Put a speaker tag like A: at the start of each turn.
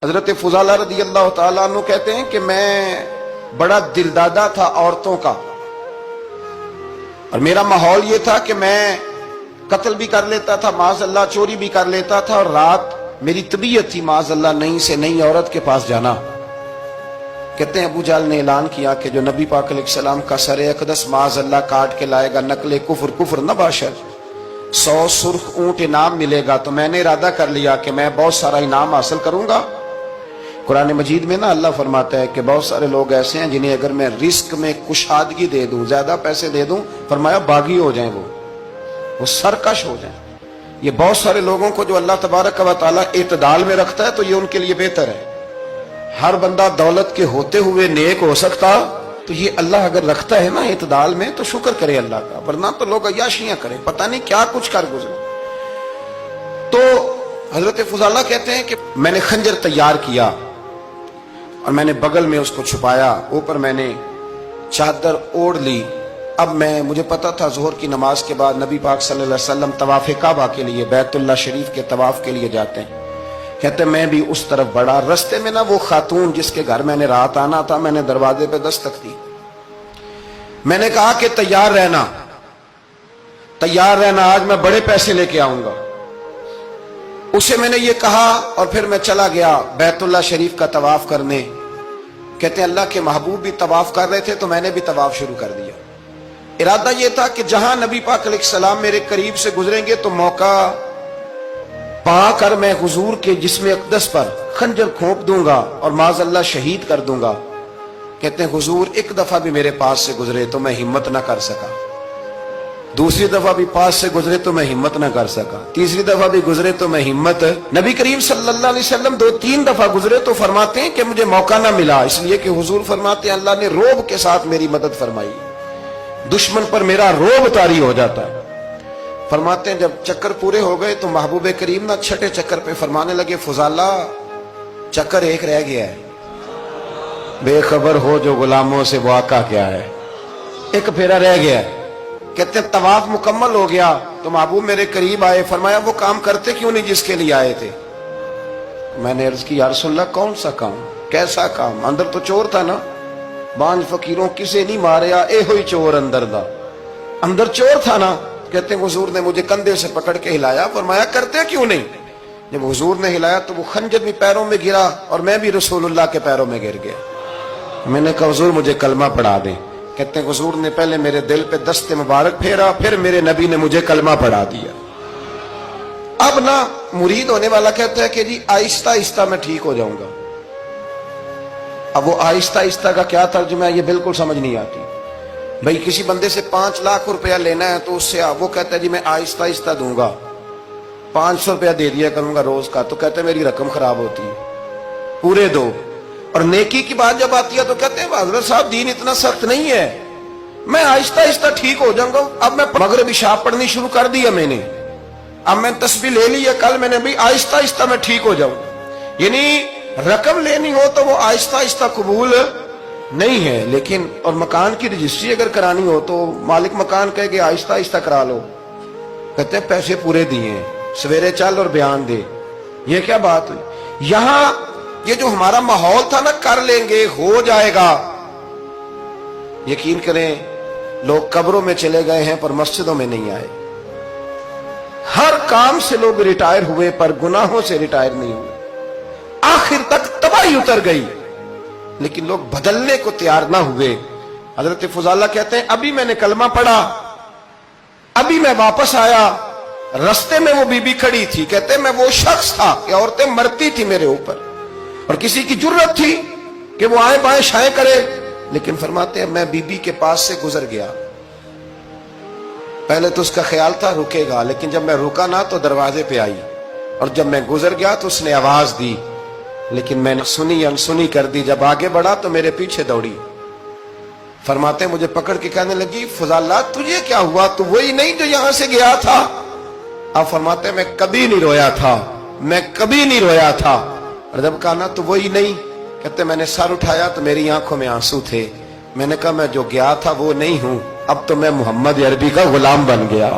A: حضرت فضالہ رضی اللہ تعالیٰ عنہ کہتے ہیں کہ میں بڑا دلدادہ تھا عورتوں کا، اور میرا ماحول یہ تھا کہ میں قتل بھی کر لیتا تھا، معاذ اللہ چوری بھی کر لیتا تھا، اور رات میری طبیعت تھی معاذ اللہ نہیں سے نہیں عورت کے پاس جانا۔ کہتے ہیں ابو جہل نے اعلان کیا کہ جو نبی پاک علیہ السلام کا سر اقدس معاذ اللہ کاٹ کے لائے گا، نقل کفر کفر نہ باشد، 100 سرخ اونٹ انعام ملے گا۔ تو میں نے ارادہ کر لیا کہ میں بہت سارا انعام حاصل کروں گا۔ قرآن مجید میں نا اللہ فرماتا ہے کہ بہت سارے لوگ ایسے ہیں جنہیں اگر میں رزق میں کشادگی دے دوں، زیادہ پیسے دے دوں، فرمایا باغی ہو جائیں، وہ سرکش ہو جائیں۔ یہ بہت سارے لوگوں کو جو اللہ تبارک و تعالیٰ اعتدال میں رکھتا ہے تو یہ ان کے لیے بہتر ہے۔ ہر بندہ دولت کے ہوتے ہوئے نیک ہو سکتا، تو یہ اللہ اگر رکھتا ہے نا اعتدال میں تو شکر کرے اللہ کا، ورنہ تو لوگ عیاشیاں کریں، پتہ نہیں کیا کچھ کر گزرے۔ تو حضرت فضالہ کہتے ہیں کہ میں نے خنجر تیار کیا اور میں نے بغل میں اس کو چھپایا، اوپر میں نے چادر اوڑھ لی۔ اب مجھے پتا تھا ظہر کی نماز کے بعد نبی پاک صلی اللہ علیہ وسلم طواف کعبہ کے لیے، بیت اللہ شریف کے طواف کے لیے جاتے ہیں۔ کہتے میں بھی اس طرف بڑھا، رستے میں نا وہ خاتون جس کے گھر میں نے رات آنا تھا، میں نے دروازے پہ دستک دی۔ میں نے کہا کہ تیار رہنا، تیار رہنا، آج میں بڑے پیسے لے کے آؤں گا۔ اسے میں نے یہ کہا اور پھر میں چلا گیا بیت اللہ شریف کا طواف کرنے۔ کہتے ہیں اللہ کے محبوب بھی طواف کر رہے تھے تو میں نے بھی طواف شروع کر دیا۔ ارادہ یہ تھا کہ جہاں نبی پاک علیہ السلام میرے قریب سے گزریں گے تو موقع پا کر میں حضور کے جسم اقدس پر خنجر کھونپ دوں گا اور معاذ اللہ شہید کر دوں گا۔ کہتے ہیں حضور ایک دفعہ بھی میرے پاس سے گزرے تو میں ہمت نہ کر سکا، دوسری دفعہ بھی پاس سے گزرے تو میں ہمت نہ کر سکا، تیسری دفعہ بھی گزرے تو میں ہمت، نبی کریم صلی اللہ علیہ وسلم 2-3 دفعہ گزرے تو فرماتے ہیں کہ مجھے موقع نہ ملا، اس لیے کہ حضور فرماتے ہیں اللہ نے روب کے ساتھ میری مدد فرمائی، دشمن پر میرا روب طاری ہو جاتا ہے۔ فرماتے ہیں جب چکر پورے ہو گئے تو محبوب کریم نہ چھٹے چکر پہ فرمانے لگے فضالہ چکر ایک رہ گیا ہے، بے خبر ہو جو غلاموں سے وہ آقا کیا ہے، ایک پھیرا رہ گیا ہے۔ کہتے ہیں طواف مکمل ہو گیا تو محبوب میرے قریب آئے، فرمایا وہ کام کرتے کیوں نہیں جس کے لیے آئے تھے؟ میں نے عرض کی یا رسول اللہ کون سا کام، کیسا کام؟ اندر تو چور تھا نا، بانج فقیروں کسے نہیں ماریا، اے ہوئی چور اندر دا، اندر چور تھا نا۔ کہتے ہیں حضور نے مجھے کندھے سے پکڑ کے ہلایا، فرمایا کرتے کیوں نہیں؟ جب حضور نے ہلایا تو وہ خنجر بھی پیروں میں گرا اور میں بھی رسول اللہ کے پیروں میں گر گیا۔ میں نے کہا حضور مجھے کلمہ پڑھا دیں۔ کہتے ہیں حضور نے پہلے میرے دل پہ دست مبارک پھیرا، پھر میرے نبی نے مجھے کلمہ پڑھا دیا۔ اب نا مرید ہونے والا کہتا ہے کہ جی آہستہ آہستہ میں ٹھیک ہو جاؤں گا۔ اب وہ آہستہ آہستہ کا کیا ترجمہ ہے یہ بالکل سمجھ نہیں آتی۔ بھئی کسی بندے سے 5 لاکھ روپیہ لینا ہے تو اس سے وہ کہتا ہے جی میں آہستہ آہستہ دوں گا، 500 روپیہ دے دیا کروں گا روز کا، تو کہتے ہیں میری رقم خراب ہوتی ہے، پورے دو۔ اور نیکی کی بات جب آتی ہے تو کہتے ہیں حضرت صاحب دین اتنا سخت نہیں ہے، میں آہستہ آہستہ ٹھیک ہو جاؤں گا۔ اب میں مغرب عشاء پڑھنی شروع کر دیا میں نے، اب میں تسبیح لے لی ہے، کل میں نے بھی آہستہ آہستہ میں ٹھیک ہو جاؤں۔ یعنی رقم لینی ہو تو وہ آہستہ آہستہ قبول نہیں ہے، لیکن اور مکان کی رجسٹری اگر کرانی ہو تو مالک مکان کہے کہ آہستہ آہستہ کرا لو، کہتے ہیں پیسے پورے دیے، سویرے چل اور بیان دے۔ یہ کیا بات ہوئی؟ یہاں یہ جو ہمارا ماحول تھا نا کر لیں گے ہو جائے گا، یقین کریں لوگ قبروں میں چلے گئے ہیں پر مسجدوں میں نہیں آئے۔ ہر کام سے لوگ ریٹائر ہوئے پر گناہوں سے ریٹائر نہیں ہوئے، آخر تک تباہی اتر گئی لیکن لوگ بدلنے کو تیار نہ ہوئے۔ حضرت فضالہ کہتے ہیں ابھی میں نے کلمہ پڑھا، ابھی میں واپس آیا، رستے میں وہ بی بی کھڑی تھی۔ کہتے ہیں میں وہ شخص تھا کہ عورتیں مرتی تھی میرے اوپر اور کسی کی جرت تھی کہ وہ آئیں بائیں شائیں کرے، لیکن فرماتے ہیں میں بی بی کے پاس سے گزر گیا۔ پہلے تو اس کا خیال تھا رکے گا، لیکن جب میں رکا نہ تو دروازے پہ آئی، اور جب میں گزر گیا تو اس نے آواز دی، لیکن میں نے سنی انسنی کر دی۔ جب آگے بڑھا تو میرے پیچھے دوڑی۔ فرماتے ہیں مجھے پکڑ کے کہنے لگی فضالہ تجھے کیا ہوا، تو وہی نہیں جو یہاں سے گیا تھا؟ اب فرماتے ہیں میں کبھی نہیں رویا تھا، میں کبھی نہیں رویا تھا۔ اور جب کہا نا تو وہی نہیں، کہتے میں نے سر اٹھایا تو میری آنکھوں میں آنسو تھے۔ میں نے کہا میں جو گیا تھا وہ نہیں ہوں، اب تو میں محمد عربی کا غلام بن گیا۔